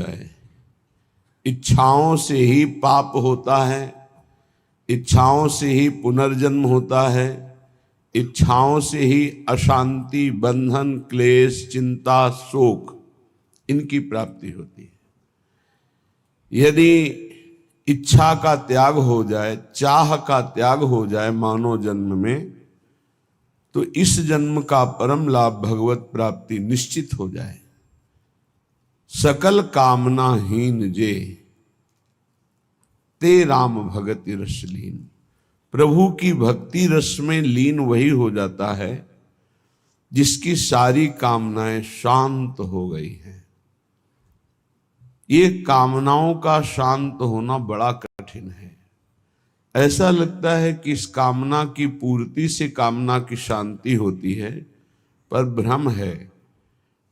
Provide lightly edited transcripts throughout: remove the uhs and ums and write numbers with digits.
जाए। इच्छाओं से ही पाप होता है, इच्छाओं से ही पुनर्जन्म होता है, इच्छाओं से ही अशांति, बंधन, क्लेश, चिंता, शोक इनकी प्राप्ति होती है। यदि इच्छा का त्याग हो जाए, चाह का त्याग हो जाए मानव जन्म में, तो इस जन्म का परम लाभ भगवत प्राप्ति निश्चित हो जाए। सकल कामनाहीन जे ते राम भगति रस लीन। प्रभु की भक्ति रस में लीन वही हो जाता है जिसकी सारी कामनाएं शांत हो गई हैं। ये कामनाओं का शांत होना बड़ा कठिन है। ऐसा लगता है कि इस कामना की पूर्ति से कामना की शांति होती है, पर भ्रम है।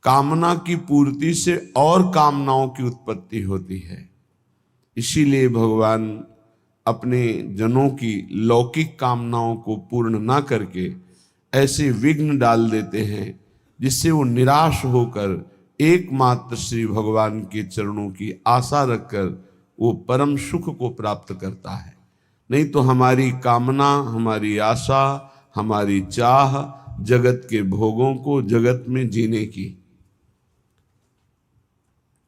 कामना की पूर्ति से और कामनाओं की उत्पत्ति होती है। इसीलिए भगवान अपने जनों की लौकिक कामनाओं को पूर्ण ना करके ऐसे विघ्न डाल देते हैं जिससे वो निराश होकर एकमात्र श्री भगवान के चरणों की आशा रखकर वो परम सुख को प्राप्त करता है। नहीं तो हमारी कामना, हमारी आशा, हमारी चाह जगत के भोगों को, जगत में जीने की।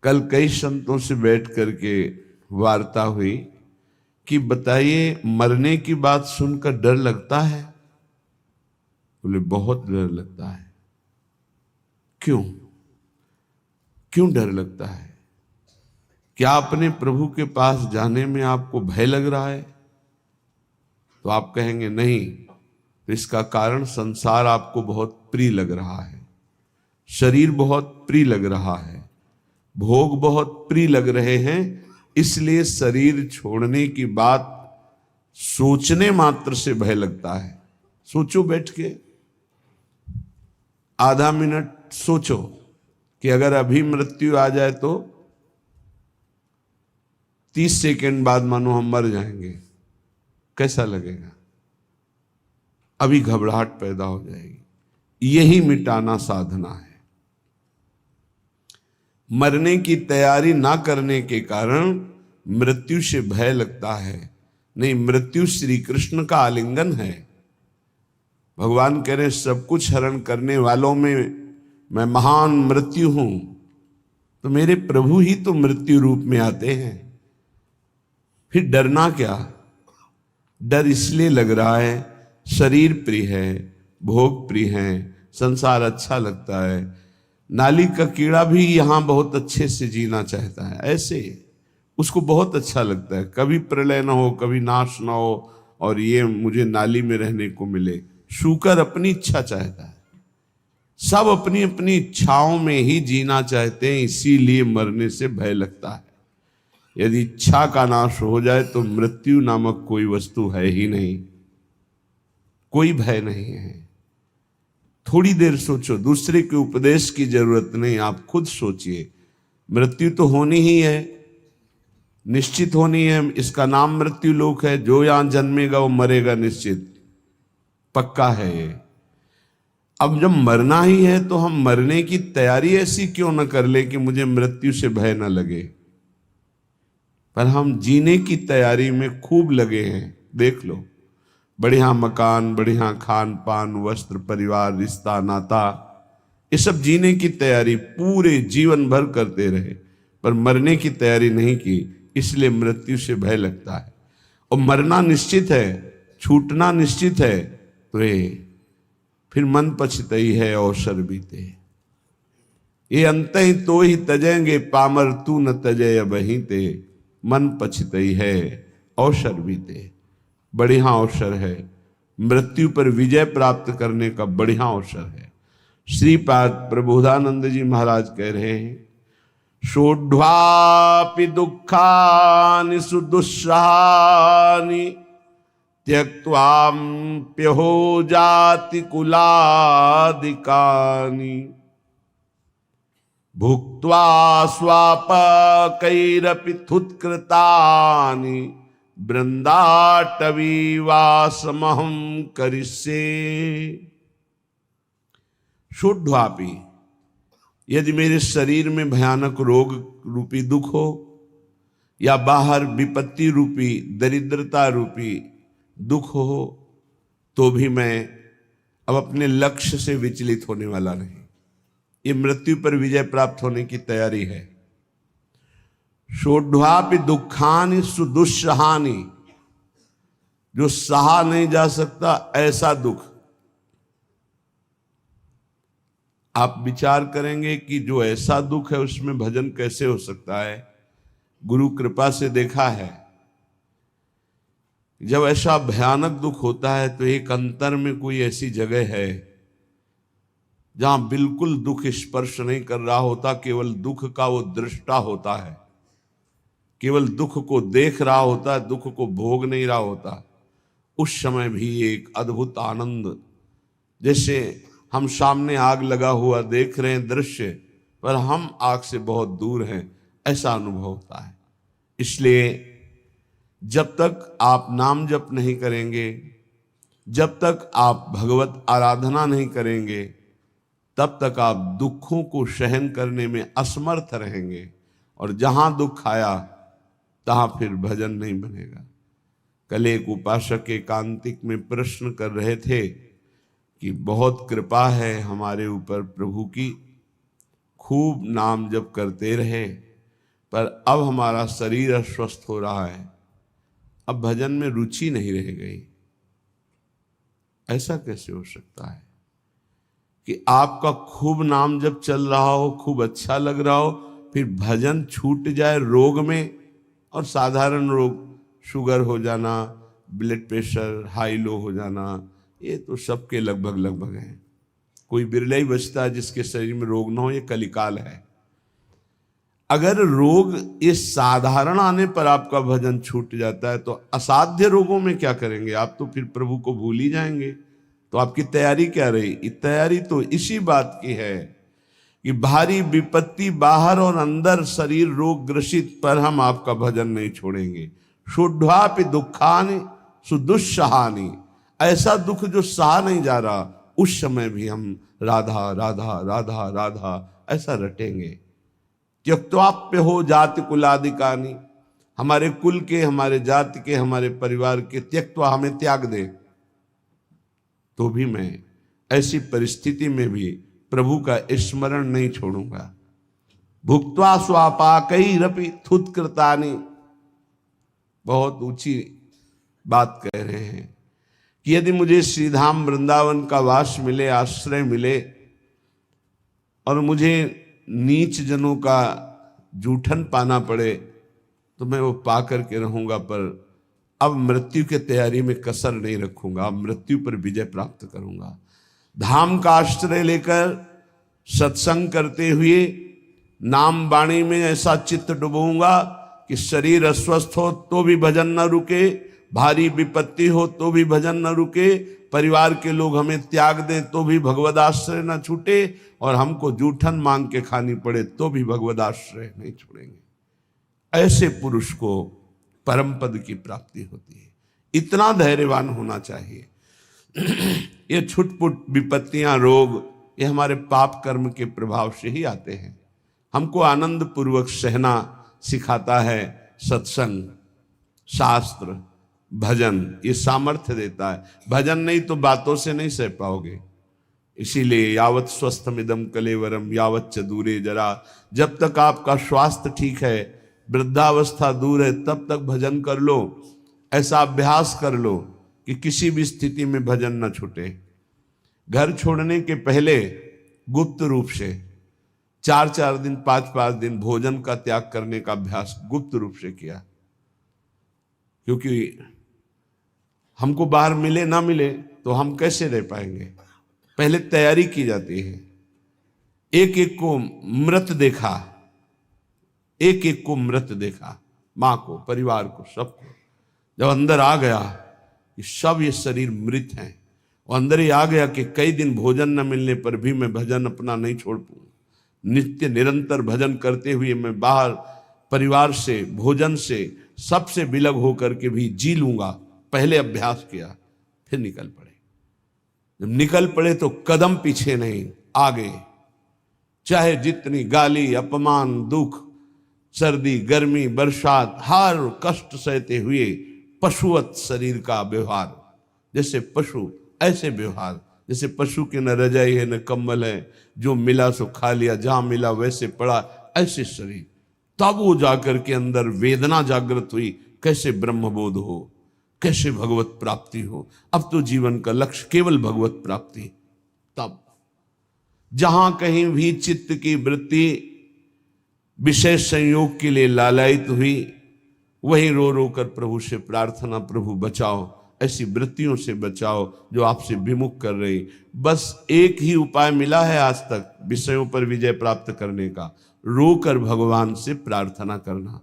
कल कई संतों से बैठ करके वार्ता हुई कि बताइए, मरने की बात सुनकर डर लगता है? बोले बहुत डर लगता है। क्यों क्यों डर लगता है? क्या अपने प्रभु के पास जाने में आपको भय लग रहा है? तो आप कहेंगे नहीं, तो इसका कारण संसार आपको बहुत प्रिय लग रहा है, शरीर बहुत प्रिय लग रहा है, भोग बहुत प्रिय लग रहे हैं, इसलिए शरीर छोड़ने की बात सोचने मात्र से भय लगता है। सोचो, बैठ के आधा मिनट सोचो कि अगर अभी मृत्यु आ जाए तो 30 सेकंड बाद मानो हम मर जाएंगे, कैसा लगेगा? अभी घबराहट पैदा हो जाएगी। यही मिटाना साधना है। मरने की तैयारी ना करने के कारण मृत्यु से भय लगता है। नहीं, मृत्यु श्री कृष्ण का आलिंगन है। भगवान कह रहे सब कुछ हरण करने वालों में मैं महान मृत्यु हूं। तो मेरे प्रभु ही तो मृत्यु रूप में आते हैं, फिर डरना क्या? डर इसलिए लग रहा है शरीर प्रिय है, भोग प्रिय है, संसार अच्छा लगता है, नाली का कीड़ा भी यहां बहुत अच्छे से जीना चाहता है, ऐसे उसको बहुत अच्छा लगता है, कभी प्रलय ना हो, कभी नाश ना हो, और ये मुझे नाली में रहने को मिले। शूकर अपनी इच्छा चाहता है, सब अपनी अपनी इच्छाओं में ही जीना चाहते हैं, इसीलिए मरने से भय लगता है। यदि इच्छा का नाश हो जाए तो मृत्यु नामक कोई वस्तु है ही नहीं, कोई भय नहीं है। थोड़ी देर सोचो, दूसरे के उपदेश की जरूरत नहीं, आप खुद सोचिए। मृत्यु तो होनी ही है, निश्चित होनी है। इसका नाम मृत्यु लोक है। जो यहां जन्मेगा वो मरेगा, निश्चित पक्का है ये। अब जब मरना ही है तो हम मरने की तैयारी ऐसी क्यों न कर ले कि मुझे मृत्यु से भय न लगे, पर हम जीने की तैयारी में खूब लगे हैं। देख लो, बढ़िया मकान, बढ़िया खान पान, वस्त्र, परिवार, रिश्ता, नाता, ये सब जीने की तैयारी पूरे जीवन भर करते रहे, पर मरने की तैयारी नहीं की, इसलिए मृत्यु से भय लगता है। और मरना निश्चित है, छूटना निश्चित है, तो ये फिर मन पछतई है अवसर बीते। ये अंत ही तो ही तजेंगे, पामर तू न तजय बही ते, मन पछतई है अवसर बीते। बढ़िया अवसर है, मृत्यु पर विजय प्राप्त करने का बढ़िया अवसर है। श्रीपाद प्रबोधानंद जी महाराज कह रहे हैं, सोढ़्वापि दुखानि सुदुस्सहानि त्यक्त्वाप्यहो जाति कुलादिकानि, भुक्त्वा स्वापकैरपि थुत्कृतानि, बृंदाटवी वासमहं करिष्ये। सोढ़्वापि, यदि मेरे शरीर में भयानक रोग रूपी दुख हो या बाहर विपत्ति रूपी दरिद्रता रूपी दुख हो, तो भी मैं अब अपने लक्ष्य से विचलित होने वाला नहीं। ये मृत्यु पर विजय प्राप्त होने की तैयारी है। सोढ़वापि दुखानि सुदुस्सहानि, जो सहा नहीं जा सकता ऐसा दुख। आप विचार करेंगे कि जो ऐसा दुख है उसमें भजन कैसे हो सकता है। गुरु कृपा से देखा है, जब ऐसा भयानक दुख होता है तो एक अंतर में कोई ऐसी जगह है जहां बिल्कुल दुख स्पर्श नहीं कर रहा होता, केवल दुख का वो दृष्टा होता है, केवल दुख को देख रहा होता है, दुख को भोग नहीं रहा होता। उस समय भी एक अद्भुत आनंद, जैसे हम सामने आग लगा हुआ देख रहे हैं दृश्य, पर हम आग से बहुत दूर हैं, ऐसा अनुभव होता है। इसलिए जब तक आप नाम जप नहीं करेंगे, जब तक आप भगवत आराधना नहीं करेंगे, तब तक आप दुखों को सहन करने में असमर्थ रहेंगे, और जहां दुख आया तहां फिर भजन नहीं बनेगा। कल एक उपासक एकांतिक में प्रश्न कर रहे थे कि बहुत कृपा है हमारे ऊपर प्रभु की, खूब नाम जप करते रहे, पर अब हमारा शरीर अस्वस्थ हो रहा है, अब भजन में रुचि नहीं रह गई। ऐसा कैसे हो सकता है कि आपका खूब नाम जप चल रहा हो, खूब अच्छा लग रहा हो, फिर भजन छूट जाए रोग में, और साधारण रोग, शुगर हो जाना, ब्लड प्रेशर हाई लो हो जाना, ये तो सबके लगभग लगभग है। कोई बिरला ही बचता है जिसके शरीर में रोग ना हो, ये कलिकाल है। अगर रोग ये साधारण आने पर आपका भजन छूट जाता है, तो असाध्य रोगों में क्या करेंगे आप? तो फिर प्रभु को भूल ही जाएंगे। तो आपकी तैयारी क्या रही? तैयारी तो इसी बात की है कि भारी विपत्ति बाहर और अंदर शरीर रोग ग्रसित, पर हम आपका भजन नहीं छोड़ेंगे। सोढ़वापि दुखानि सुदुस्सहानि, ऐसा दुख जो सहा नहीं जा रहा, उस समय भी हम राधा राधा राधा राधा ऐसा रटेंगे। त्यक्त्वाप्य हो जाति कुलादिकानि, हमारे कुल के, हमारे जाति के, हमारे परिवार के त्यक्त्वा, हमें त्याग दे, तो भी मैं ऐसी परिस्थिति में भी प्रभु का स्मरण नहीं छोड़ूंगा। भुक्त्वा स्वापाकैरपि थुत्कृतानि, बहुत ऊंची बात कह रहे हैं कि यदि मुझे श्रीधाम वृंदावन का वास मिले, आश्रय मिले, और मुझे नीच जनों का जूठन पाना पड़े, तो मैं वो पा करके रहूंगा, पर अब मृत्यु की तैयारी में कसर नहीं रखूंगा, अब मृत्यु पर विजय प्राप्त करूंगा। धाम का आश्रय लेकर सत्संग करते हुए नाम वाणी में ऐसा चित्त डुबोऊंगा कि शरीर अस्वस्थ हो तो भी भजन न रुके, भारी विपत्ति हो तो भी भजन न रुके, परिवार के लोग हमें त्याग दें तो भी भगवद आश्रय न छूटे, और हमको जूठन मांग के खानी पड़े तो भी भगवद आश्रय नहीं छोड़ेंगे। ऐसे पुरुष को परम पद की प्राप्ति होती है। इतना धैर्यवान होना चाहिए। ये छुटपुट विपत्तियां, रोग, ये हमारे पाप कर्म के प्रभाव से ही आते हैं। हमको आनंद पूर्वक सहना सिखाता है सत्संग, शास्त्र, भजन, ये सामर्थ्य देता है। भजन नहीं तो बातों से नहीं सह पाओगे। इसीलिए यावत स्वस्थमिदम कलेवरम यावत च दूरे जरा, जब तक आपका स्वास्थ्य ठीक है, वृद्धावस्था दूर है, तब तक भजन कर लो। ऐसा अभ्यास कर लो कि किसी भी स्थिति में भजन न छूटे। घर छोड़ने के पहले गुप्त रूप से 4-4 दिन, 5-5 दिन भोजन का त्याग करने का अभ्यास गुप्त रूप से किया, क्योंकि हमको बाहर मिले ना मिले तो हम कैसे रह पाएंगे। पहले तैयारी की जाती है। एक एक को मृत देखा, एक एक को मृत देखा, मां को, परिवार को, सबको। जब अंदर आ गया कि सब ये शरीर मृत हैं, और अंदर ही आ गया कि कई दिन भोजन न मिलने पर भी मैं भजन अपना नहीं छोड़ पाऊँ, नित्य निरंतर भजन करते हुए मैं बाहर परिवार से, भोजन से, सबसे विलग होकर के भी जी लूंगा। पहले अभ्यास किया, फिर निकल पड़े। जब निकल पड़े तो कदम पीछे नहीं, आगे। चाहे जितनी गाली, अपमान, दुख, सर्दी गर्मी बरसात हर कष्ट सहते हुए पशुवत शरीर का व्यवहार, जैसे पशु ऐसे व्यवहार, जैसे पशु के न रजाई है न कंबल है, जो मिला सो खा लिया, जहां मिला वैसे पड़ा, ऐसे शरीर। तब वो जाकर के अंदर वेदना जागृत हुई, कैसे ब्रह्मबोध हो, कैसे भगवत प्राप्ति हो। अब तो जीवन का लक्ष्य केवल भगवत प्राप्ति। तब जहां कहीं भी चित्त की वृत्ति विशेष संयोग के लिए लालायित हुई, वहीं रो रो कर प्रभु से प्रार्थना, प्रभु बचाओ, ऐसी वृत्तियों से बचाओ जो आपसे विमुख कर रही। बस एक ही उपाय मिला है आज तक विषयों पर विजय प्राप्त करने का, रोकर भगवान से प्रार्थना करना।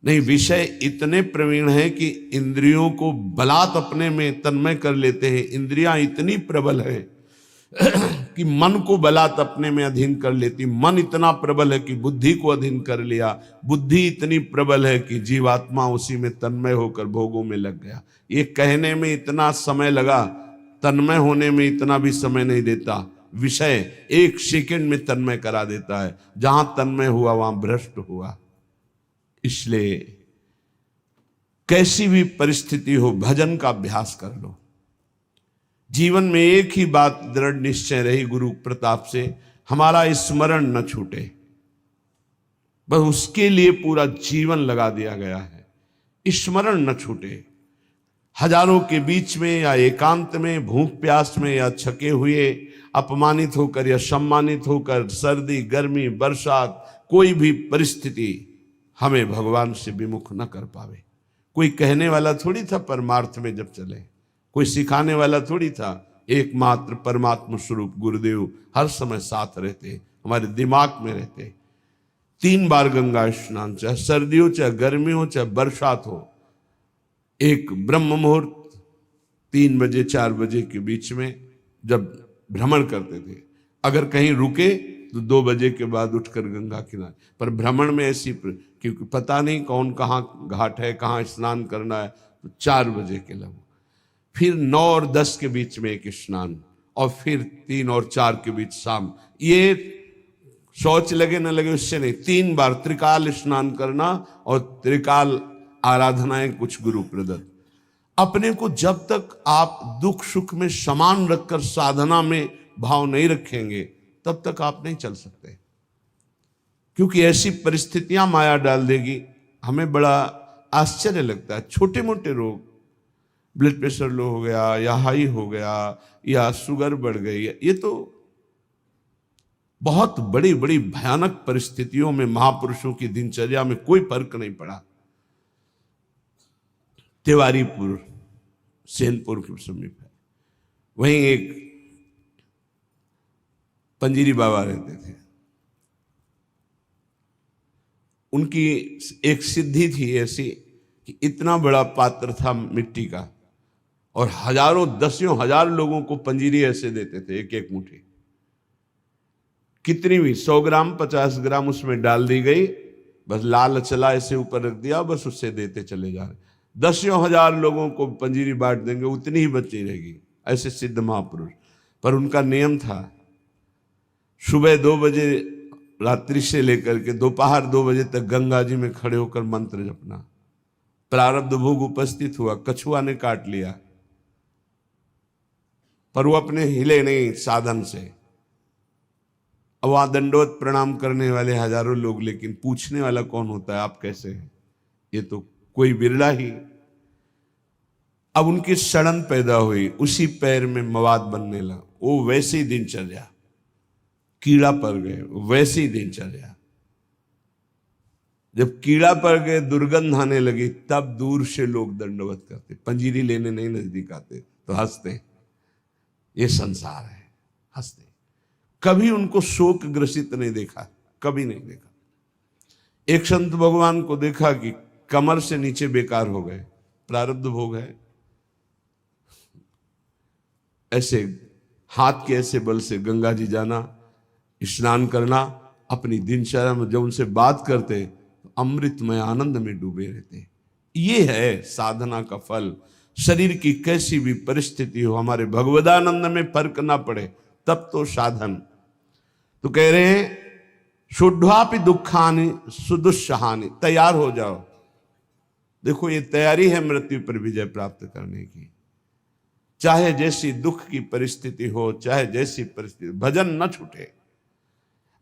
नहीं, विषय इतने प्रवीण हैं कि इंद्रियों को बलात् अपने में तन्मय कर लेते हैं। इंद्रियां इतनी प्रबल है कि मन को बलात् अपने में अधीन कर लेती। मन इतना प्रबल है कि बुद्धि को अधीन कर लिया। बुद्धि इतनी प्रबल है कि जीवात्मा उसी में तन्मय होकर भोगों में लग गया। ये कहने में इतना समय लगा, तन्मय होने में इतना भी समय नहीं देता। विषय एक सेकंड में तन्मय करा देता है। जहां तन्मय हुआ वहां भ्रष्ट हुआ। इसलिए कैसी भी परिस्थिति हो, भजन का अभ्यास कर लो। जीवन में एक ही बात दृढ़ निश्चय रही गुरु प्रताप से, हमारा स्मरण न छूटे। बस उसके लिए पूरा जीवन लगा दिया गया है, स्मरण न छूटे। हजारों के बीच में या एकांत में, भूख प्यास में या छके हुए, अपमानित होकर या सम्मानित होकर, सर्दी गर्मी बरसात, कोई भी परिस्थिति हमें भगवान से विमुख न कर पावे। कोई कहने वाला थोड़ी था परमार्थ में जब चले, कोई सिखाने वाला थोड़ी था। एकमात्र परमात्मा स्वरूप गुरुदेव हर समय साथ रहते, हमारे दिमाग में रहते। 3 बार गंगा स्नान, चाहे सर्दी हो चाहे गर्मी हो चाहे बरसात हो। एक ब्रह्म मुहूर्त 3 बजे 4 बजे के बीच में जब भ्रमण करते थे, अगर कहीं रुके तो 2 बजे के बाद उठकर गंगा किनारे। पर भ्रमण में ऐसी, क्योंकि पता नहीं कौन कहाँ घाट है, कहाँ स्नान करना है, तो 4 बजे के लगभग। फिर 9 और 10 के बीच में एक स्नान, और फिर 3 और 4 के बीच शाम। ये शौच लगे न लगे उससे नहीं, 3 बार त्रिकाल स्नान करना और त्रिकाल आराधनाएं कुछ गुरु प्रदत्त। अपने को जब तक आप दुख सुख में समान रखकर साधना में भाव नहीं रखेंगे, तब तक आप नहीं चल सकते। क्योंकि ऐसी परिस्थितियां माया डाल देगी। हमें बड़ा आश्चर्य लगता है, छोटे मोटे रोग, ब्लड प्रेशर लो हो गया या हाई हो गया या शुगर बढ़ गई, ये तो बहुत बड़ी बड़ी भयानक परिस्थितियों में महापुरुषों की दिनचर्या में कोई फर्क नहीं पड़ा। तिवारीपुर सेनपुर के समीप है, वहीं एक पंजीरी बाबा रहते थे। उनकी एक सिद्धि थी ऐसी कि इतना बड़ा पात्र था मिट्टी का, और हजारों दसियों हजार लोगों को पंजीरी ऐसे देते थे, एक एक मुट्ठी। कितनी भी 100 ग्राम 50 ग्राम उसमें डाल दी गई, बस लाल चला ऐसे ऊपर रख दिया, बस उससे देते चले जा रहे। दसियों हजार लोगों को पंजीरी बांट देंगे, उतनी ही बची रहेगी। ऐसे सिद्ध महापुरुष। पर उनका नियम था, सुबह 2 बजे रात्रि से लेकर के दोपहर 2 बजे तक गंगा जी में खड़े होकर मंत्र जपना। प्रारब्ध भोग उपस्थित हुआ, कछुआ ने काट लिया, पर वो अपने हिले नहीं साधन से। अब वहां दंडवत प्रणाम करने वाले हजारों लोग, लेकिन पूछने वाला कौन होता है, आप कैसे हैं? ये तो कोई बिरला ही। अब उनकी सड़न पैदा हुई, उसी पैर में मवाद बनने लगा। वो वैसे ही दिनचर्या, कीड़ा पड़ गए, वैसी ही दिनचर्या। जब कीड़ा पड़ गए, दुर्गंध आने लगी, तब दूर से लोग दंडवत करते, पंजीरी लेने नहीं नजदीक आते, तो हंसते। ये संसार है, हंसते। कभी उनको शोक ग्रसित नहीं देखा, कभी नहीं देखा। एक संत भगवान को देखा कि कमर से नीचे बेकार हो गए, प्रारब्ध भोग है। ऐसे हाथ के ऐसे बल से गंगा जी जाना, स्नान करना, अपनी दिनचर्या में जब उनसे बात करते तो अमृतमय आनंद में डूबे रहते। ये है साधना का फल। शरीर की कैसी भी परिस्थिति हो, हमारे भगवदानंद में फर्क ना पड़े, तब तो साधन। तो कह रहे हैं शुद्धापि दुखानि सुदुस्सहानि, तैयार हो जाओ। देखो ये तैयारी है मृत्यु पर विजय प्राप्त करने की। चाहे जैसी दुख की परिस्थिति हो, चाहे जैसी परिस्थिति, भजन न छूटे।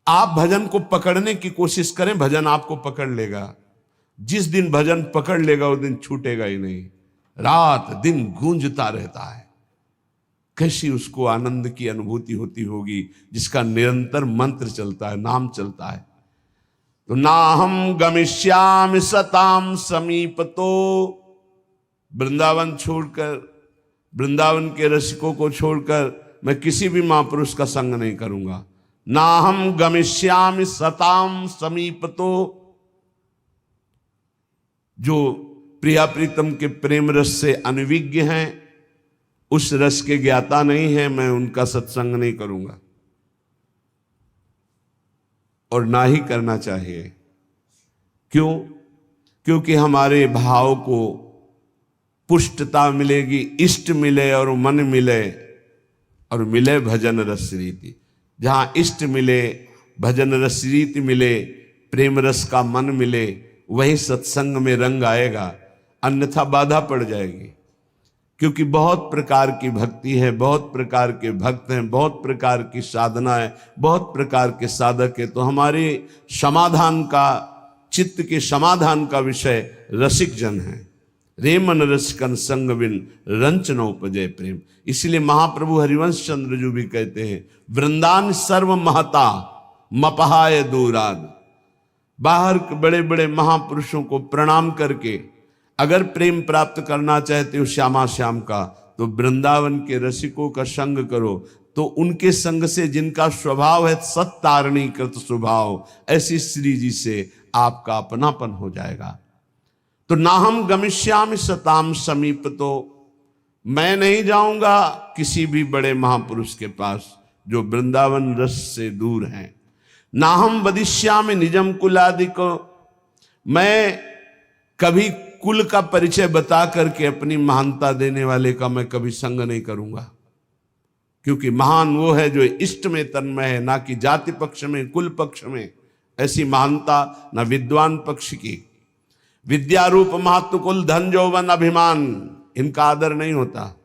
आप भजन को पकड़ने की कोशिश करें, भजन आपको पकड़ लेगा। जिस दिन भजन पकड़ लेगा उस दिन छूटेगा ही नहीं, रात दिन गूंजता रहता है। कैसी उसको आनंद की अनुभूति होती होगी जिसका निरंतर मंत्र चलता है, नाम चलता है। तो ना हम गमिष्यामि सताम समीपतो, वृंदावन छोड़कर, वृंदावन के रसिकों को छोड़कर मैं किसी भी महापुरुष का संग नहीं करूंगा। ना हम गमिष्यामि सताम समीपतो, जो प्रिया प्रीतम के प्रेम रस से अनविज्ञ हैं, उस रस के ज्ञाता नहीं है, मैं उनका सत्संग नहीं करूंगा और ना ही करना चाहिए। क्यों? क्योंकि हमारे भाव को पुष्टता मिलेगी, इष्ट मिले और मन मिले, और मिले भजन रस रीति। जहां इष्ट मिले, भजन रस रीति मिले, प्रेम रस का मन मिले, वही सत्संग में रंग आएगा, अन्यथा बाधा पड़ जाएगी। क्योंकि बहुत प्रकार की भक्ति है, बहुत प्रकार के भक्त हैं, बहुत प्रकार की साधना है, बहुत प्रकार के साधक है। तो हमारे समाधान का, चित्त के समाधान का विषय रसिक जन है। रेमन रसिकन संग बिन रंच न उपजय प्रेम। इसलिए महाप्रभु हरिवंश चंद्र जी भी कहते हैं, वृंदान सर्व महता मपहाय दूराद। बाहर के बड़े बड़े महापुरुषों को प्रणाम करके अगर प्रेम प्राप्त करना चाहते हो श्यामा श्याम का, तो वृंदावन के रसिकों का संग करो। तो उनके संग से, जिनका स्वभाव है सत्तारणी कृत स्वभाव, ऐसी श्री जी से आपका अपनापन हो जाएगा। तो ना हम गमिष्यामि सताम समीप, तो मैं नहीं जाऊंगा किसी भी बड़े महापुरुष के पास जो वृंदावन रस से दूर हैं। ना हम वदिष्यामि निजम कुलादिको, मैं कभी कुल का परिचय बता करके अपनी महानता देने वाले का मैं कभी संग नहीं करूंगा। क्योंकि महान वो है जो इष्ट में तन्मय है, ना कि जाति पक्ष में, कुल पक्ष में। ऐसी महानता ना विद्वान पक्ष की। विद्या रूप महत्व कुल धन यौवन अभिमान, इनका आदर नहीं होता।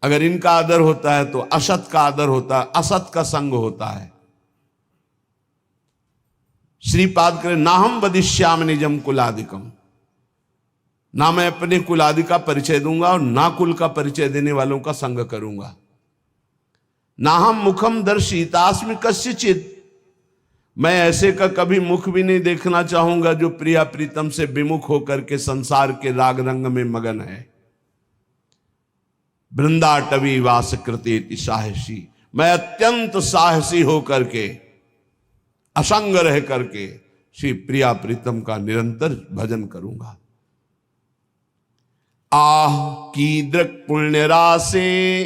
अगर इनका आदर होता है तो असत का आदर होता है, असत का संग होता है। श्रीपाद करें, ना हम वदिष्यामि निजम कुलादिकम, ना मैं अपने कुलादि का परिचय दूंगा और ना कुल का परिचय देने वालों का संग करूंगा। ना हम मुखम दर्शितास्मि कस्यचित्, मैं ऐसे का कभी मुख भी नहीं देखना चाहूंगा जो प्रिया प्रीतम से विमुख होकर के संसार के राग रंग में मगन है। वृंदाटवी वास कृतेति साहसी, मैं अत्यंत साहसी होकर के, असंग रह करके श्री प्रिया प्रीतम का निरंतर भजन करूंगा। आह कीदृक् पुण्य राशे,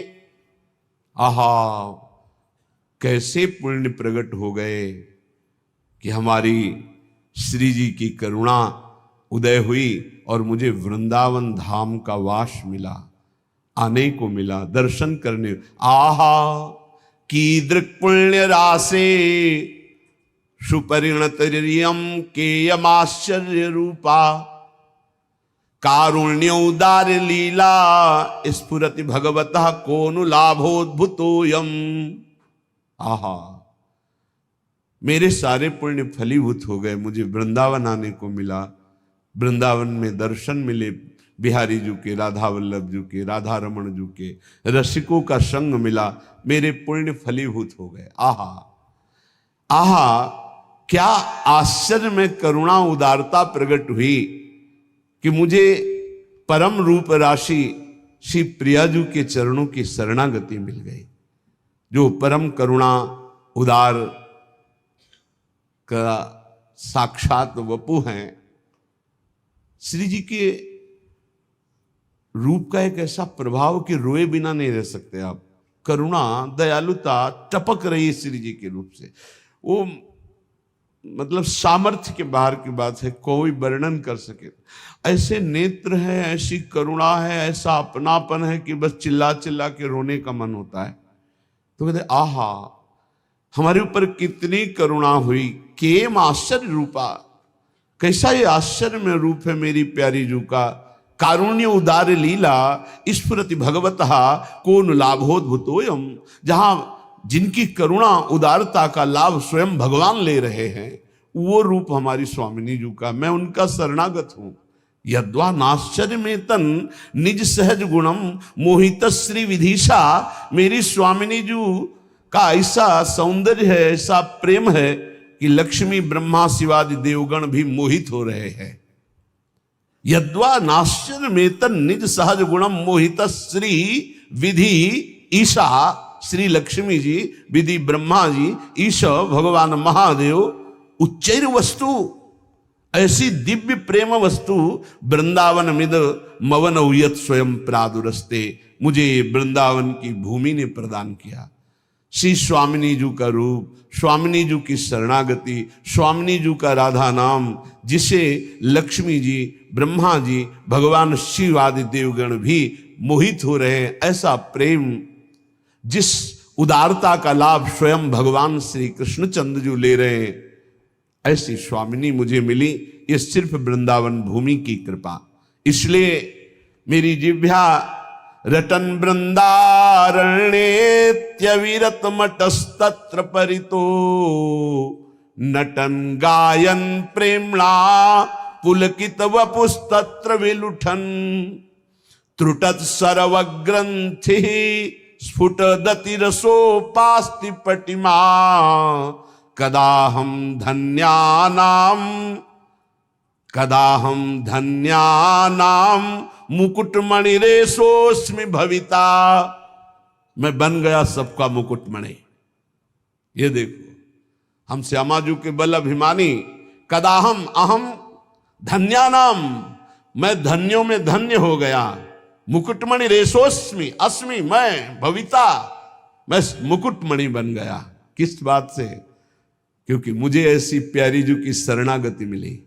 आहा कैसे पुण्य प्रकट हो गए कि हमारी श्री जी की करुणा उदय हुई और मुझे वृंदावन धाम का वास मिला, आने को मिला, दर्शन करने। आहा कीदृक् पुण्य राशे सुपरिणतरियम केयमाश्चर्य रूपा, कारुण्य उदार लीला स्फुरति भगवतः कोनु लाभोद्भुतोयम। आहा मेरे सारे पुण्य फलीभूत हो गए, मुझे वृंदावन आने को मिला, वृंदावन में दर्शन मिले बिहारी जी के, राधा वल्लभ जी के, राधा रमण जी के, रसिकों का संग मिला, मेरे पुण्य फलीभूत हो गए। आहा आहा क्या आश्चर्य में करुणा उदारता प्रकट हुई कि मुझे परम रूप राशि श्री प्रियाजू के चरणों की शरणागति मिल गई, जो परम करुणा उदार का साक्षात वपु हैं। श्री जी के रूप का एक ऐसा प्रभाव कि रोए बिना नहीं रह सकते आप। करुणा दयालुता टपक रही है श्री जी के रूप से। वो मतलब सामर्थ्य के बाहर की बात है, कोई वर्णन कर सके। ऐसे नेत्र है, ऐसी करुणा है, ऐसा अपनापन है कि बस चिल्ला चिल्ला के रोने का मन होता है। तो कहते आहा हमारे ऊपर कितनी करुणा हुई। केम आश्चर्य रूपा, कैसा ये आश्चर्य में रूप है मेरी प्यारी जू का। कारुण्य उदार लीला स्फुरति भगवतः कौन लाभोद्भुतोयम, जहां जिनकी करुणा उदारता का लाभ स्वयं भगवान ले रहे हैं, वो रूप हमारी स्वामिनी जू का। मैं उनका शरणागत हूं। यद्वा नाश्चर्य में तन निज सहज गुणम मोहित श्री विधिशा, मेरी स्वामिनी जू का ऐसा सौंदर्य है, ऐसा प्रेम है कि लक्ष्मी ब्रह्मा शिवादि देवगण भी मोहित हो रहे हैं। यद्वा नाश्चर्य में तन निज सहज गुणम मोहित श्री विधि ईशा, श्री लक्ष्मी जी, विधि ब्रह्मा जी, ईश भगवान महादेव, उच्चैर वस्तु, ऐसी दिव्य प्रेम वस्तु वृंदावन मिद मवन उयत स्वयं प्रादुरस्ते, मुझे वृंदावन की भूमि ने प्रदान किया। श्री स्वामिनी जू का रूप, स्वामिनी जू की शरणागति, स्वामिनी जू का राधा नाम, जिसे लक्ष्मी जी, ब्रह्मा जी, भगवान शिव आदि देवगण भी मोहित हो रहे हैं। ऐसा प्रेम, जिस उदारता का लाभ स्वयं भगवान श्री कृष्णचंद्र जी ले रहे हैं, ऐसी स्वामिनी मुझे मिली। ये सिर्फ वृंदावन भूमि की कृपा। इसलिए मेरी जिह्वा रटन वृंदारण्येत्यविरत मटस्तत्र परितो, नटन गायन प्रेम्णा पुलकित वपुस्तत्र विलुठन, त्रुटत सर्वग्रंथि स्फुटदति रसोपास्ति पटिमा, कदाहम धन्यानाम मुकुटमणिरेशोस्मि भविता। मैं बन गया सबका मुकुटमणि। ये देखो, हम श्यामाजू के बल अभिमानी। कदाहम अहम धन्यानाम, मैं धन्यों में धन्य हो गया। मुकुटमणि रेशोस्मि, अस्मि मैं, भविता मैं मुकुटमणि बन गया। किस बात से? क्योंकि मुझे ऐसी प्यारी जू की शरणागति मिली,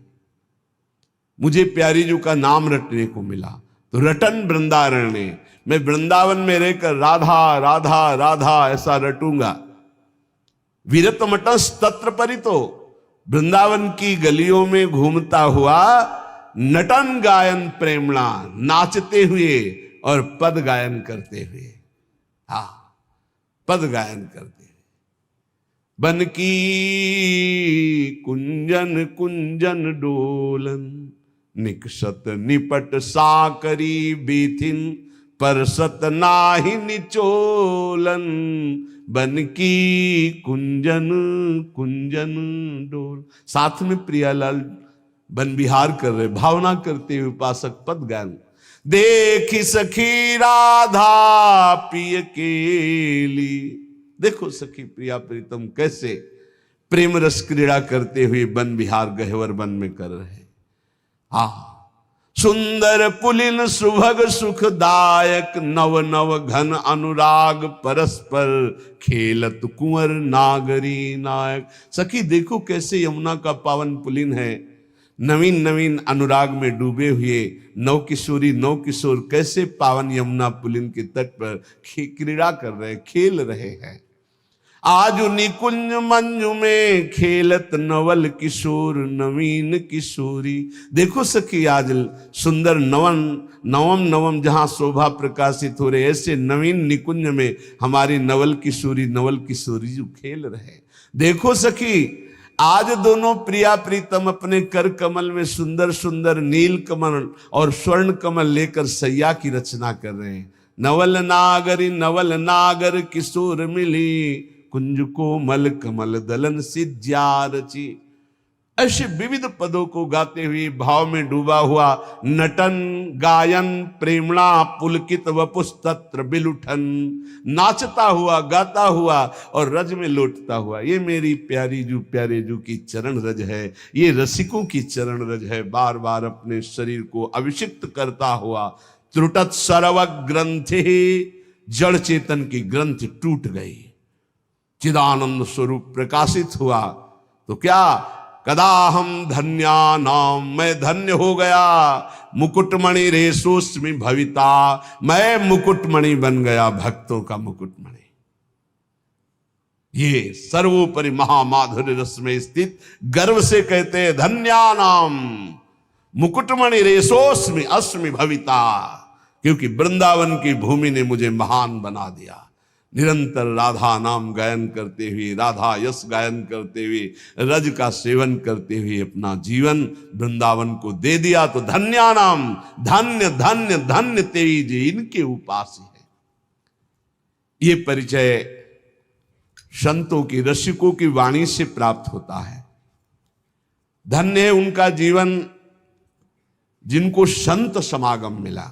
मुझे प्यारी जू का नाम रटने को मिला। तो रटन वृंदारण्य, मैं वृंदावन में रहकर राधा राधा राधा ऐसा रटूंगा। विरत मटस तत्र परितो, वृंदावन की गलियों में घूमता हुआ, नटन गायन प्रेमणा, नाचते हुए और पद गायन करते हुए। हा, पद गायन करते हुए। बन की कुंजन कुंजन डोलन, निकसत निपट साकरी बीथिन, परसत नाहि निचोलन। बन की कुंजन कुंजन डोल, साथ में प्रियालाल बन विहार कर रहे, भावना करते हुए उपासक पद गायन। देखी सखी राधा पिय केली, देखो सखी प्रिया प्रीतम कैसे प्रेम रस क्रीड़ा करते हुए वन विहार गहवर वन में कर रहे। हाँ, सुंदर पुलिन सुभग सुखदायक, नव नव घन अनुराग परस्पर, खेलत कुंवर नागरी नायक। सखी देखो कैसे यमुना का पावन पुलिन है, नवीन नवीन अनुराग में डूबे हुए नव किशोरी नव किशोर कैसे पावन यमुना पुलिन के तट पर क्रीड़ा कर रहे, खेल रहे हैं। आज निकुंज मंजू में खेलत नवल किशोर नवीन किशोरी। देखो सखी आज सुंदर नवम नवम जहां शोभा प्रकाशित हो रहे, ऐसे नवीन निकुंज में हमारी नवल किशोरी जो खेल रहे। देखो सखी आज दोनों प्रिया प्रीतम अपने कर कमल में सुंदर सुंदर नील कमल और स्वर्ण कमल लेकर सैया की रचना कर रहे हैं। नवल नागर किशोर मिली, कुंज को मल कमल दलन सिज्या रची। ऐसे विविध पदों को गाते हुए भाव में डूबा हुआ, नटन गायन प्रेमणा पुलकित वपुस्तत्र बिलुठन, नाचता हुआ गाता हुआ और रज में लौटता हुआ। ये मेरी प्यारी जू प्यारे जू की चरण रज है, ये रसिकों की चरण रज है। बार बार अपने शरीर को अभिषिक्त करता हुआ, त्रुटत सर्व ग्रंथि, जड़ चेतन की ग्रंथ टूट गई, चिदानंद स्वरूप प्रकाशित हुआ। तो क्या कदाहम धन्या नाम, मैं धन्य हो गया। मुकुटमणि रेशोस्मि भविता, मैं मुकुटमणि बन गया, भक्तों का मुकुटमणि। ये सर्वोपरि महामाधुर्य रस में स्थित गर्व से कहते हैं धन्यानाम मुकुटमणि रेशोस्मि अस्मि भविता, क्योंकि वृंदावन की भूमि ने मुझे महान बना दिया। निरंतर राधा नाम गायन करते हुए, राधा यश गायन करते हुए, रज का सेवन करते हुए अपना जीवन वृंदावन को दे दिया। तो धन्यानाम, धन्य धन्य धन्य तेरी जी इनके उपास है। ये परिचय संतों की, रसिकों की वाणी से प्राप्त होता है। धन्य है उनका जीवन जिनको संत समागम मिला।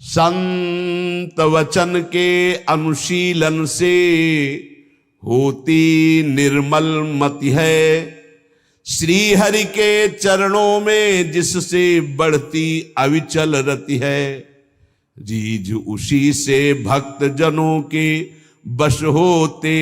संत वचन के अनुशीलन से होती निर्मल मति है, श्री हरि के चरणों में जिससे बढ़ती अविचल रति है। रीझ उसी से भक्त जनों के बश होते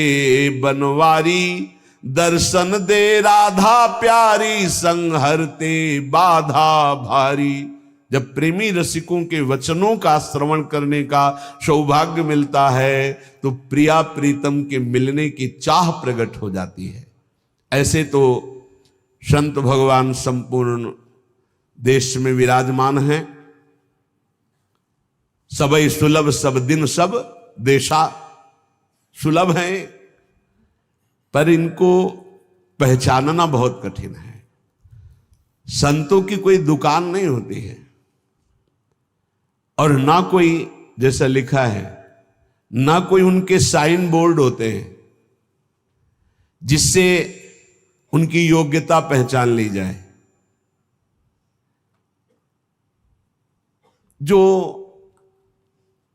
बनवारी, दर्शन दे राधा प्यारी संहरते बाधा भारी। जब प्रेमी रसिकों के वचनों का श्रवण करने का सौभाग्य मिलता है तो प्रिया प्रीतम के मिलने की चाह प्रकट हो जाती है। ऐसे तो संत भगवान संपूर्ण देश में विराजमान हैं। सबई सुलभ सब दिन सब देशा, सुलभ हैं पर इनको पहचानना बहुत कठिन है। संतों की कोई दुकान नहीं होती है और ना कोई, जैसा लिखा है, ना कोई उनके साइन बोर्ड होते हैं जिससे उनकी योग्यता पहचान ली जाए। जो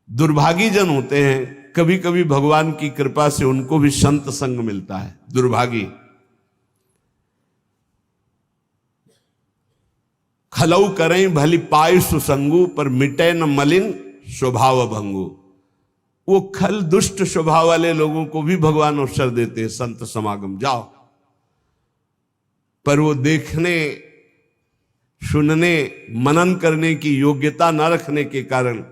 दुर्भागी जन होते हैं, कभी कभी भगवान की कृपा से उनको भी संत संग मिलता है। दुर्भागी खलऊ करें भली पाय सुसंगु, पर मिटे न मलिन स्वभाव भंगु। वो खल दुष्ट स्वभाव वाले लोगों को भी भगवान अवसर देते हैं, संत समागम जाओ। पर वो देखने, सुनने, मनन करने की योग्यता न रखने के कारण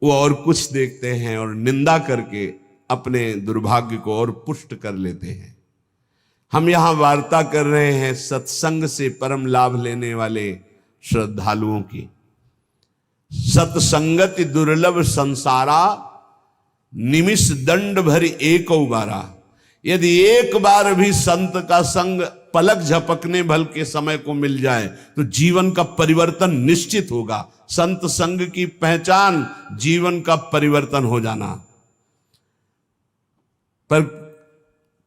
वो और कुछ देखते हैं और निंदा करके अपने दुर्भाग्य को और पुष्ट कर लेते हैं। हम यहां वार्ता कर रहे हैं सत्संग से परम लाभ लेने वाले श्रद्धालुओं की। सत्संगति दुर्लभ संसारा, निमिष दंड भरी एक बारा। यदि एक बार भी संत का संग पलक झपकने भल के समय को मिल जाए तो जीवन का परिवर्तन निश्चित होगा। संत संग की पहचान जीवन का परिवर्तन हो जाना। पर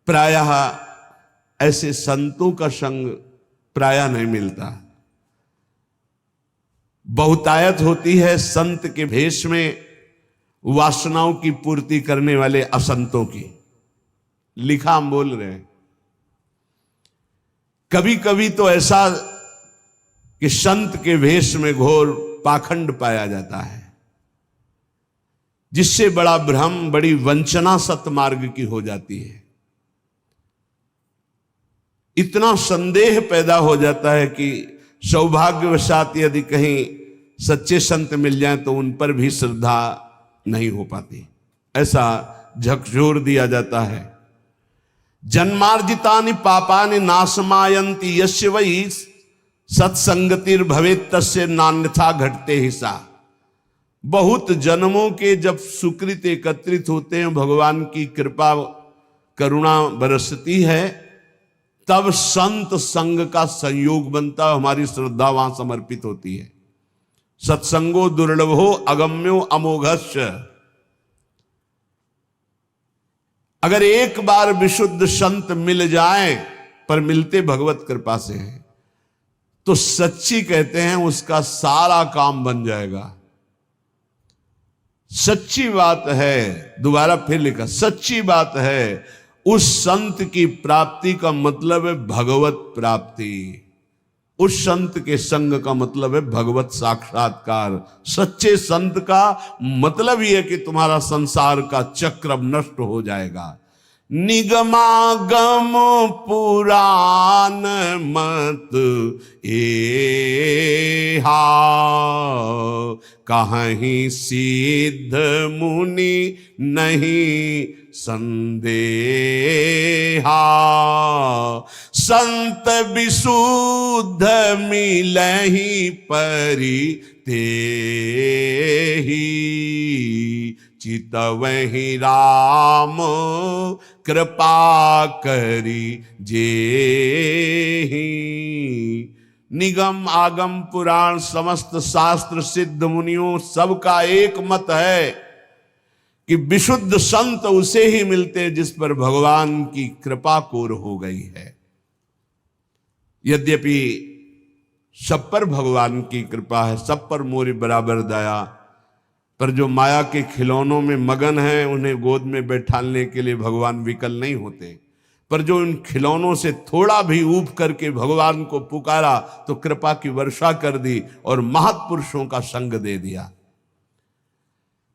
प्रायः ऐसे संतों का संग प्रायः नहीं मिलता। बहुतायत होती है संत के भेष में वासनाओं की पूर्ति करने वाले असंतों की। लिखा हम बोल रहे हैं। कभी कभी तो ऐसा कि संत के भेष में घोर पाखंड पाया जाता है, जिससे बड़ा भ्रम, बड़ी वंचना सतमार्ग की हो जाती है। इतना संदेह पैदा हो जाता है कि सौभाग्यवशात यदि कहीं सच्चे संत मिल जाएं तो उन पर भी श्रद्धा नहीं हो पाती। ऐसा झकझोर दिया जाता है। जन्मार्जितानि पापानि नाशमायन्ति यस्य वै सत्संगतिर भवेत् तस्य नान्यथा घटते ही सा। बहुत जन्मों के जब सुकृत एकत्रित होते हैं, भगवान की कृपा करुणा बरसती है, तब संत संग का संयोग बनता है। हमारी श्रद्धा वहां समर्पित होती है। सत्संगो दुर्लभो अगम्यो अमोघस्य। अगर एक बार विशुद्ध संत मिल जाए, पर मिलते भगवत कृपा से हैं, तो सच्ची कहते हैं उसका सारा काम बन जाएगा। सच्ची बात है, दोबारा फिर लिखा, सच्ची बात है। उस संत की प्राप्ति का मतलब है भगवत प्राप्ति। उस संत के संग का मतलब है भगवत साक्षात्कार। सच्चे संत का मतलब ही है कि तुम्हारा संसार का चक्र अब नष्ट हो जाएगा। निगमागम पुराण मत एहा, कहीं सिद्ध मुनि नहीं संदेहा। संत विशुद्ध मिलहि परि तेहि, चितवहि राम कृपा करि जेहि। निगम आगम पुराण समस्त शास्त्र सिद्ध मुनियों सबका एक मत है कि विशुद्ध संत उसे ही मिलते जिस पर भगवान की कृपा कोर हो गई है। यद्यपि सब पर भगवान की कृपा है, सब पर मोरी बराबर दया, पर जो माया के खिलौनों में मगन है उन्हें गोद में बैठाने के लिए भगवान विकल नहीं होते। पर जो उन खिलौनों से थोड़ा भी ऊब करके भगवान को पुकारा तो कृपा की वर्षा कर दी और महापुरुषों का संग दे दिया।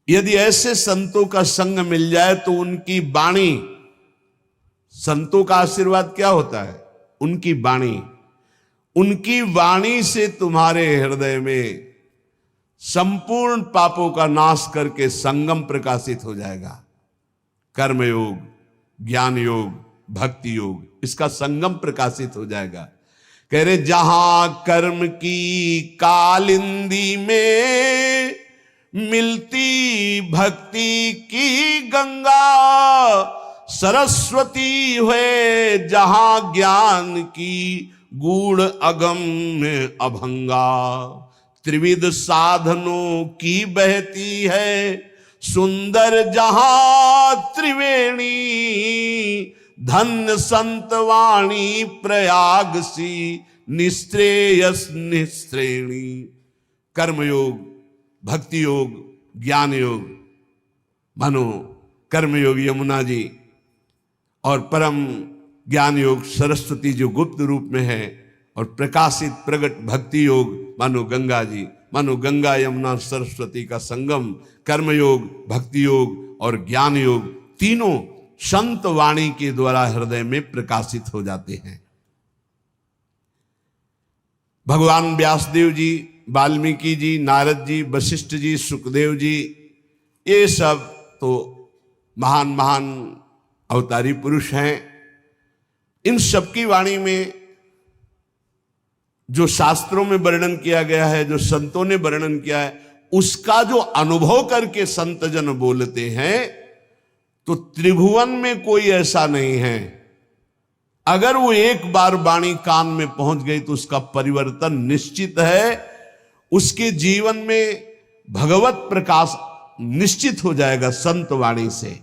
यदि ऐसे संतों का संग मिल जाए तो उनकी वाणी, संतों का आशीर्वाद क्या होता है? उनकी वाणी, उनकी वाणी से तुम्हारे हृदय में संपूर्ण पापों का नाश करके संगम प्रकाशित हो जाएगा। कर्म योग, ज्ञान योग, भक्ति योग, इसका संगम प्रकाशित हो जाएगा। कह रहे जहां कर्म की कालिंदी में मिलती भक्ति की गंगा, सरस्वती हुए जहां ज्ञान की गूढ़ अगम में अभंगा। त्रिविध साधनों की बहती है सुंदर जहां त्रिवेणी, धन्य संत वाणी प्रयाग सी निश्रेयस निश्रेणी। कर्मयोग, भक्ति योग, ज्ञान योग, मानो कर्मयोग यमुना जी और परम ज्ञान योग सरस्वती जो गुप्त रूप में है, और प्रकाशित प्रगट भक्ति योग मानो गंगा जी, मानो गंगा यमुना सरस्वती का संगम। कर्मयोग, भक्ति योग और ज्ञान योग तीनों संत वाणी के द्वारा हृदय में प्रकाशित हो जाते हैं। भगवान व्यासदेव जी, वाल्मीकि जी, नारद जी, वशिष्ठ जी, सुखदेव जी, ये सब तो महान महान अवतारी पुरुष हैं। इन सबकी वाणी में जो शास्त्रों में वर्णन किया गया है, जो संतों ने वर्णन किया है, उसका जो अनुभव करके संत जन बोलते हैं, तो त्रिभुवन में कोई ऐसा नहीं है, अगर वो एक बार वाणी कान में पहुंच गई तो उसका परिवर्तन निश्चित है। उसके जीवन में भगवत प्रकाश निश्चित हो जाएगा संत वाणी से।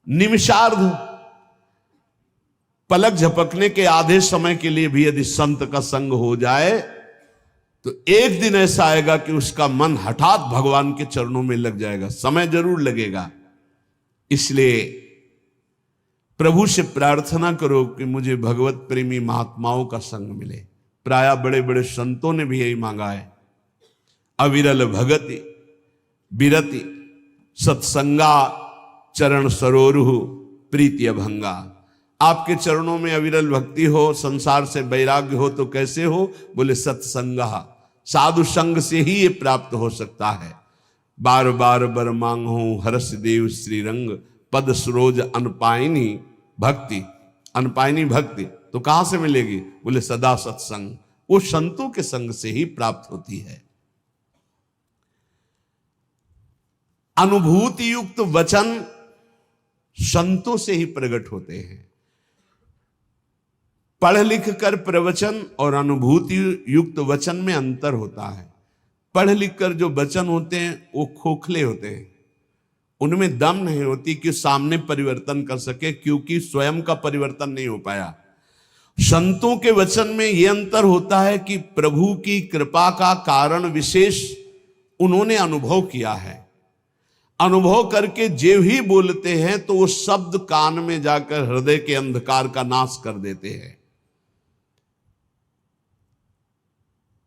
निमिषार्ध, पलक झपकने के आधे समय के लिए भी यदि संत का संग हो जाए तो एक दिन ऐसा आएगा कि उसका मन हठात भगवान के चरणों में लग जाएगा। समय जरूर लगेगा। इसलिए प्रभु से प्रार्थना करो कि मुझे भगवत प्रेमी महात्माओं का संग मिले। प्रायः बड़े बड़े संतों ने भी यही मांगा है। अविरल भगति बिरति सत्संगा चरण सरोरुहु प्रीति अभंगा। आपके चरणों में अविरल भक्ति हो, संसार से वैराग्य हो तो कैसे हो? बोले सत्संगा, साधु संग से ही ये प्राप्त हो सकता है। बार बार बर मांगो हर्ष देव श्री रंग, पद सरोज अनपायनी भक्ति। अनपायनी भक्ति तो कहां से मिलेगी? बोले सदा सत्संग, वो संतों के संग से ही प्राप्त होती है। अनुभूति युक्त वचन संतों से ही प्रकट होते हैं। पढ़ लिख कर प्रवचन और अनुभूति युक्त वचन में अंतर होता है। पढ़ लिख कर जो वचन होते हैं वो खोखले होते हैं, उनमें दम नहीं होती कि सामने परिवर्तन कर सके, क्योंकि स्वयं का परिवर्तन नहीं हो पाया। संतों के वचन में यह अंतर होता है कि प्रभु की कृपा का कारण विशेष उन्होंने अनुभव किया है। अनुभव करके जो ही बोलते हैं तो वो शब्द कान में जाकर हृदय के अंधकार का नाश कर देते हैं।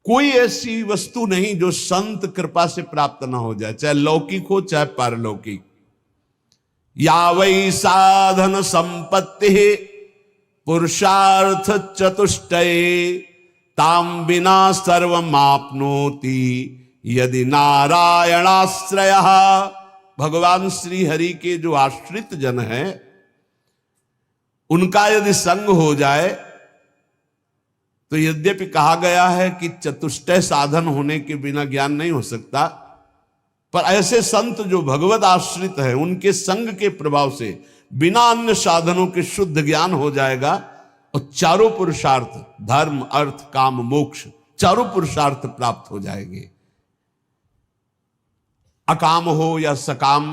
कोई ऐसी वस्तु नहीं जो संत कृपा से प्राप्त ना हो जाए, चाहे लौकिक हो चाहे पारलौकिक। या वै साधन संपत्ति पुरुषार्थ चतुष्टये, ताम बिना सर्वमाप्नोति यदि नारायणाश्रयः, भगवान श्री हरि के जो आश्रित जन हैं उनका यदि संग हो जाए तो यद्यपि कहा गया है कि चतुष्टय साधन होने के बिना ज्ञान नहीं हो सकता, पर ऐसे संत जो भगवत आश्रित हैं उनके संग के प्रभाव से बिना अन्य साधनों के शुद्ध ज्ञान हो जाएगा और चारों पुरुषार्थ धर्म अर्थ काम मोक्ष चारों पुरुषार्थ प्राप्त हो जाएंगे। अकाम हो या सकाम,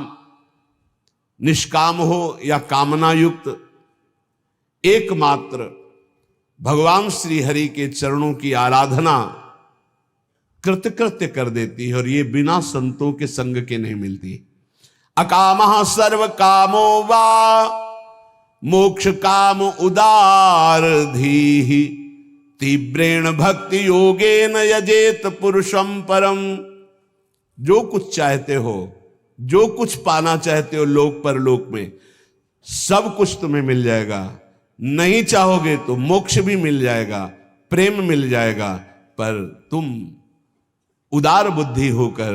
निष्काम हो या कामना युक्त, एकमात्र भगवान श्री हरि के चरणों की आराधना कृतकृत्य कर देती है और ये बिना संतों के संग के नहीं मिलती। अकामः सर्व कामो वा मोक्ष काम उदार धीहि तीव्रेण भक्ति योगेन यजेत पुरुषम परम। जो कुछ चाहते हो, जो कुछ पाना चाहते हो लोक परलोक में, सब कुछ तुम्हें मिल जाएगा। नहीं चाहोगे तो मोक्ष भी मिल जाएगा, प्रेम मिल जाएगा, पर तुम उदार बुद्धि होकर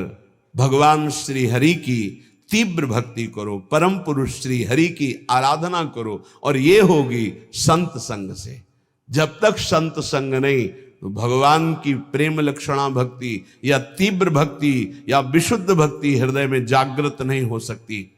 भगवान श्री हरि की तीव्र भक्ति करो, परम पुरुष श्री हरि की आराधना करो, और ये होगी संत संग से। जब तक संत संग नहीं तो भगवान की प्रेम लक्षणा भक्ति या तीव्र भक्ति या विशुद्ध भक्ति हृदय में जागृत नहीं हो सकती।